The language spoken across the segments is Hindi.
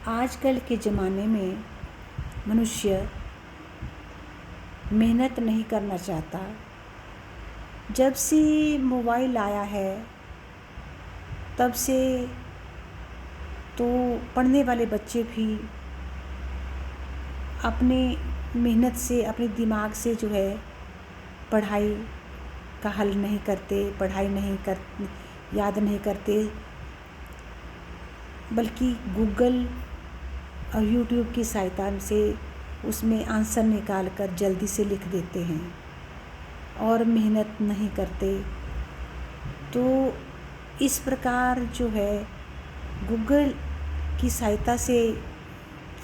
आजकल के ज़माने में मनुष्य मेहनत नहीं करना चाहता। जब से मोबाइल आया है तब से तो पढ़ने वाले बच्चे भी अपने मेहनत से, अपने दिमाग से जो है पढ़ाई का हल नहीं करते, याद नहीं करते, बल्कि गूगल और यूट्यूब की सहायता से उसमें आंसर निकाल कर जल्दी से लिख देते हैं और मेहनत नहीं करते। तो इस प्रकार जो है गूगल की सहायता से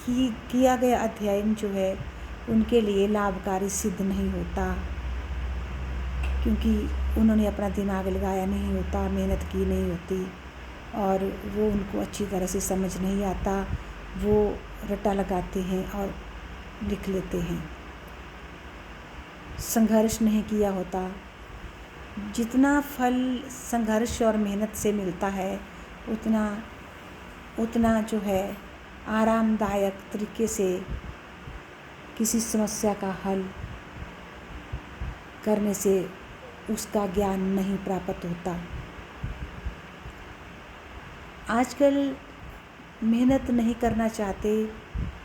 किया गया अध्ययन जो है उनके लिए लाभकारी सिद्ध नहीं होता, क्योंकि उन्होंने अपना दिमाग लगाया नहीं होता, मेहनत की नहीं होती और वो उनको अच्छी तरह से समझ नहीं आता। वो रट्टा लगाते हैं और लिख लेते हैं, संघर्ष नहीं किया होता। जितना फल संघर्ष और मेहनत से मिलता है उतना जो है आरामदायक तरीके से किसी समस्या का हल करने से उसका ज्ञान नहीं प्राप्त होता। आजकल मेहनत नहीं करना चाहते,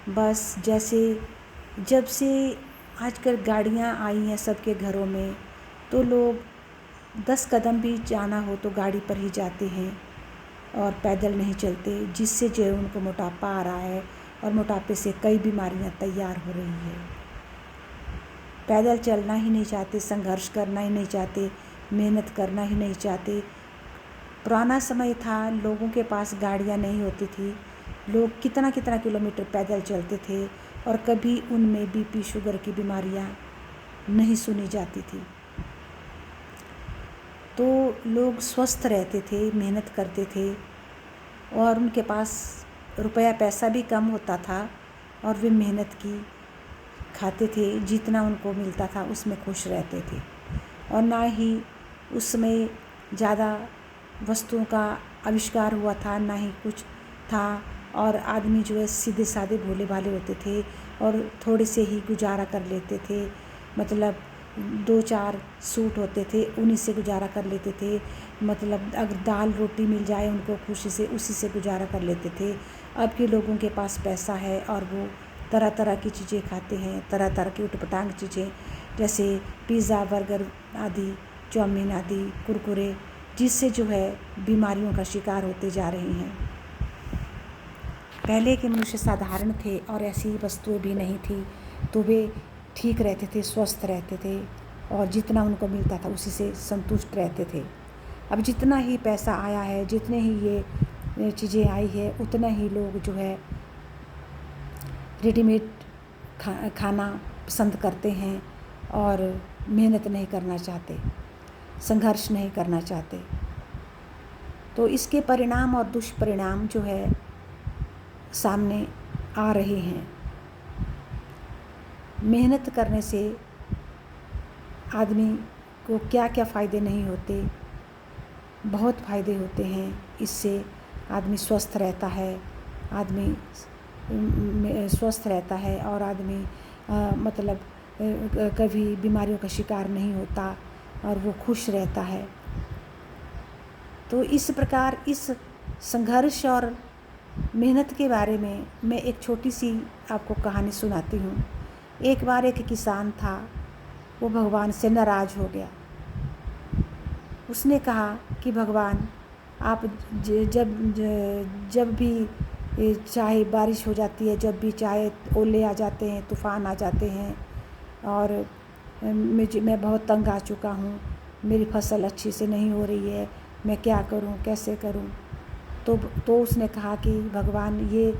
बस जैसे जब से आजकल गाड़ियाँ आई हैं सबके घरों में, तो लोग 10 कदम भी जाना हो तो गाड़ी पर ही जाते हैं और पैदल नहीं चलते, जिससे जो है उनको मोटापा आ रहा है और मोटापे से कई बीमारियां तैयार हो रही है। पैदल चलना ही नहीं चाहते, संघर्ष करना ही नहीं चाहते, मेहनत करना ही नहीं चाहते। पुराना समय था, लोगों के पास गाड़ियां नहीं होती थी, लोग कितना कितना किलोमीटर पैदल चलते थे और कभी उनमें बीपी शुगर की बीमारियां नहीं सुनी जाती थी। तो लोग स्वस्थ रहते थे, मेहनत करते थे और उनके पास रुपया पैसा भी कम होता था और वे मेहनत की खाते थे, जितना उनको मिलता था उसमें खुश रहते थे। और ना ही उसमें ज़्यादा वस्तुओं का आविष्कार हुआ था, ना ही कुछ था, और आदमी जो है सीधे साधे भोले भाले होते थे और थोड़े से ही गुजारा कर लेते थे। मतलब 2-4 सूट होते थे, उन्हीं से गुजारा कर लेते थे। मतलब अगर दाल रोटी मिल जाए उनको खुशी से उसी से गुजारा कर लेते थे। अब के लोगों के पास पैसा है और वो तरह तरह की चीज़ें खाते हैं, तरह तरह की उटपटांग चीज़ें, जैसे पिज़्ज़ा, बर्गर आदि, चाउमीन आदि, कुरकुरे, जिससे जो है बीमारियों का शिकार होते जा रहे हैं। पहले के मनुष्य साधारण थे और ऐसी वस्तुएं भी नहीं थी, तो वे ठीक रहते थे, स्वस्थ रहते थे और जितना उनको मिलता था उसी से संतुष्ट रहते थे। अब जितना ही पैसा आया है, जितने ही ये चीज़ें आई है, उतना ही लोग जो है रेडीमेड खाना पसंद करते हैं और मेहनत नहीं करना चाहते, संघर्ष नहीं करना चाहते। तो इसके परिणाम और दुष्परिणाम जो है सामने आ रहे हैं। मेहनत करने से आदमी को क्या क्या फ़ायदे नहीं होते, बहुत फ़ायदे होते हैं। इससे आदमी स्वस्थ रहता है, और आदमी मतलब कभी बीमारियों का शिकार नहीं होता और वो खुश रहता है। तो इस प्रकार इस संघर्ष और मेहनत के बारे में मैं एक छोटी सी आपको कहानी सुनाती हूँ। एक बार एक किसान था, वो भगवान से नाराज़ हो गया। उसने कहा कि भगवान, आप जब भी चाहे बारिश हो जाती है, जब भी चाहे ओले आ जाते हैं, तूफ़ान आ जाते हैं और मैं बहुत तंग आ चुका हूँ, मेरी फसल अच्छी से नहीं हो रही है, मैं क्या करूँ, कैसे करूँ। तो उसने कहा कि भगवान, ये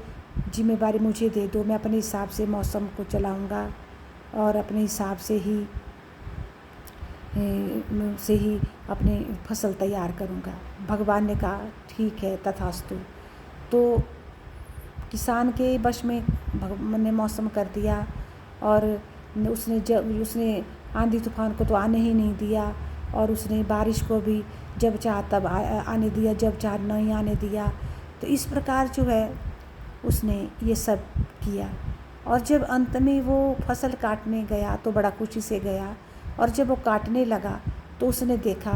जिम्मेदारी मुझे दे दो, मैं अपने हिसाब से मौसम को चलाऊँगा और अपने हिसाब से ही अपनी फसल तैयार करूँगा। भगवान ने कहा ठीक है, तथास्तु। तो किसान के वश में भगवान ने मौसम कर दिया और उसने आंधी तूफान को तो आने ही नहीं दिया और उसने बारिश को भी जब चाहा तब आने दिया, जब चाहा नहीं आने दिया। तो इस प्रकार जो है उसने ये सब किया। और जब अंत में वो फसल काटने गया तो बड़ा खुशी से गया, और जब वो काटने लगा तो उसने देखा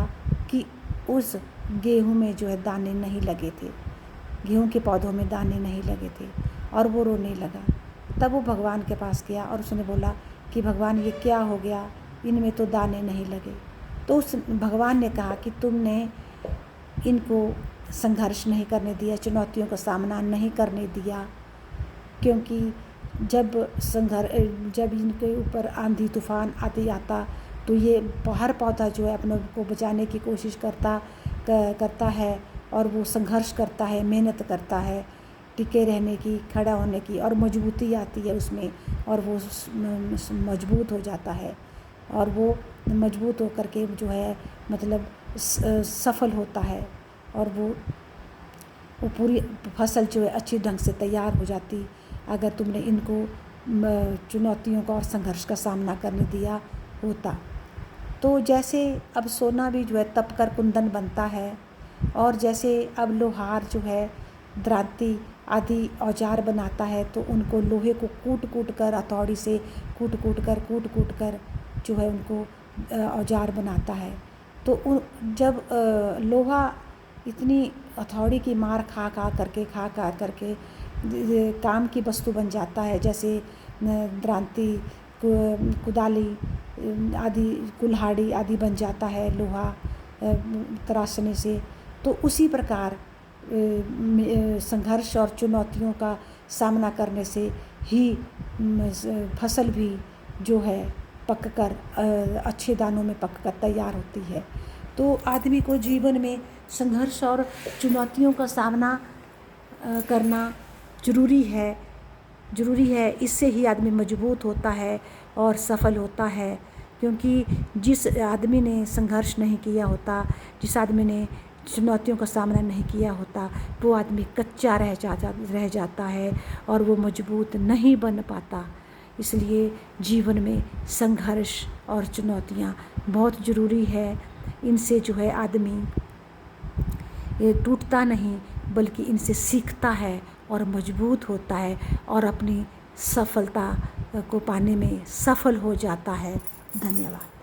कि उस गेहूं में जो है दाने नहीं लगे थे, गेहूं के पौधों में दाने नहीं लगे थे, और वो रोने लगा। तब वो भगवान के पास गया और उसने बोला कि भगवान ये क्या हो गया, इनमें तो दाने नहीं लगे। तो उस भगवान ने कहा कि तुमने इनको संघर्ष नहीं करने दिया, चुनौतियों का सामना नहीं करने दिया, क्योंकि जब इनके ऊपर आंधी तूफान आदि आता तो ये हर पौधा जो है अपने को बचाने की कोशिश करता है, और वो संघर्ष करता है, मेहनत करता है टिके रहने की, खड़ा होने की, और मजबूती आती है उसमें, और वो मजबूत हो जाता है, और वो मजबूत होकर के जो है मतलब सफल होता है, और वो पूरी फसल जो है अच्छी ढंग से तैयार हो जाती अगर तुमने इनको चुनौतियों का और संघर्ष का सामना करने दिया होता। तो जैसे अब सोना भी जो है तप कर कुंदन बनता है, और जैसे अब लोहार जो है दरांती आदि औजार बनाता है, तो उनको लोहे को कूट कर हथौड़ी से कूट कर जो है उनको औजार बनाता है। तो जब लोहा इतनी हथौड़ी की मार खा करके काम की वस्तु बन जाता है, जैसे दरांती, कुदाली आदि, कुल्हाड़ी आदि बन जाता है लोहा तराशने से। तो उसी प्रकार संघर्ष और चुनौतियों का सामना करने से ही फसल भी जो है पककर अच्छे दानों में पककर तैयार होती है। तो आदमी को जीवन में संघर्ष और चुनौतियों का सामना करना ज़रूरी है। इससे ही आदमी मजबूत होता है और सफल होता है, क्योंकि जिस आदमी ने संघर्ष नहीं किया होता, जिस आदमी ने चुनौतियों का सामना नहीं किया होता, वो आदमी कच्चा रह जाता है और वो मजबूत नहीं बन पाता। इसलिए जीवन में संघर्ष और चुनौतियाँ बहुत ज़रूरी है। इनसे जो है आदमी ये टूटता नहीं, बल्कि इनसे सीखता है और मजबूत होता है, और अपनी सफलता को पाने में सफल हो जाता है। धन्यवाद।